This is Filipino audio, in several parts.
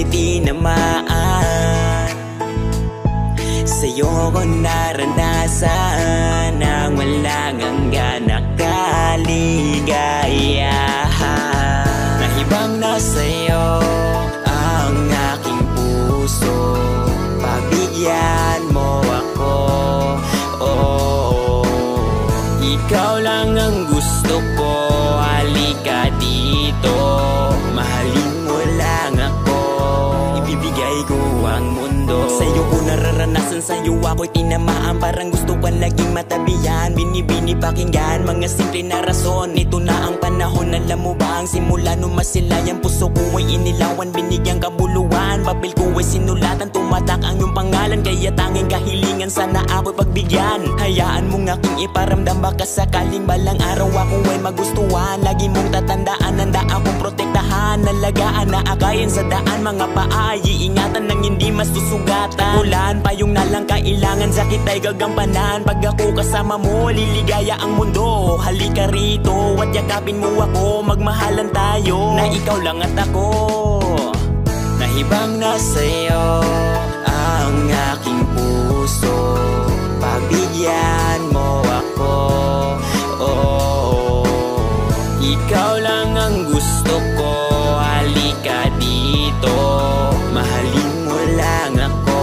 ako'y tinamaan. Sa'yo ko naranasan ang walang hanggan na kaligayahan. Nahibang na sa'yo ang aking puso, pagbigyan mo ako. Ikaw lang ang gusto ko, halika dito. Mahalin mo lang ako, ibibigay ko ang mundo. Sa'yo ko nararanasan, sa'yo ako'y tinamaan. Parang gusto ko laging matabihan, binibini pakinggan mga simple na rason. Ito na ang panahon, alam mo ba ang simula nung masilay ang puso ko ay inilawan, binigyang kabuluhan. Papel ko ay sinulatan, tumatak ang iyong pangalan. Kaya tanging kahilingan, sana ako'y pagbigyan. Hayaan mong aking iparamdam, baka sakaling balang araw ako ay magustuhan. Lagi mong tatandaan, handa akong protektahan, nalagaan na akayin sa daan. Mga paa ay iingatan nang hindi masusugatan. Ulan pa yung nalang kailangan, sakit ay gagampanan. Pag ako kasama mo, liligaya ang mundo. Halika rito at yakapin mo ako, magmahalan tayo na ikaw lang at ako. Nahibang na sa'yo ang aking puso, pagbigyan mo ako. Ikaw lang ang gusto ko, halika dito. Mahalin mo lang ako,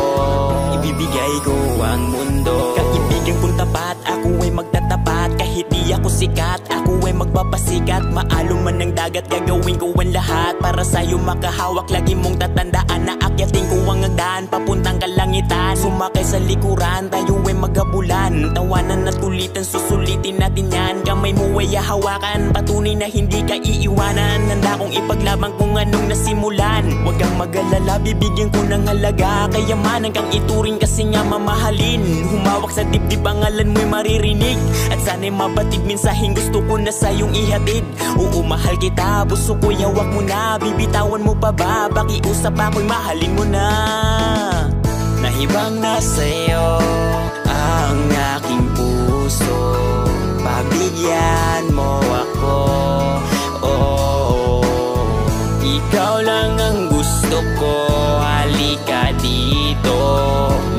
ibibigay ko ang mundo. Kaibigan kong tapat, ako ay magtatapat. Kahit di ako sikat, ako ay magpapasikat. Maalon man ng dagat, gagawin ko ang lahat para sa'yo makahawak. Lagi mong tatandaan na akyatin ko ang hagdan, papuntang kalangitan. Sumakay sa likuran, tayo ay magabulan. Tawanan at ulitan, susulitin natin yan. Kamay mo ay hahawakan, patunay na hindi ka iiwanan. Handa kong ipaglaban kung anong nasimulan. Huwag kang mag-alala, bibigyan ko ng halaga. Kayamanan kang ituring kasi nga mamahalin. Humawak sa dibdib, pangalan mo'y maririnig. At sana'y mabatid, mensaheng gusto ko na sa'yong ihatid. Oo, mahal kita, puso ko'y hawak mo na. Bibitawan mo pa ba, pakiusap ako'y mahalin mo na. Nahibang na sa'yo ang aking puso, pagbigyan mo ako. Ikaw lang ang gusto ko, halika dito.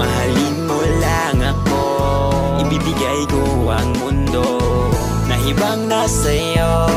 Mahalin mo lang ako, ibibigay ko ang mundo. Nahibang na sa'yo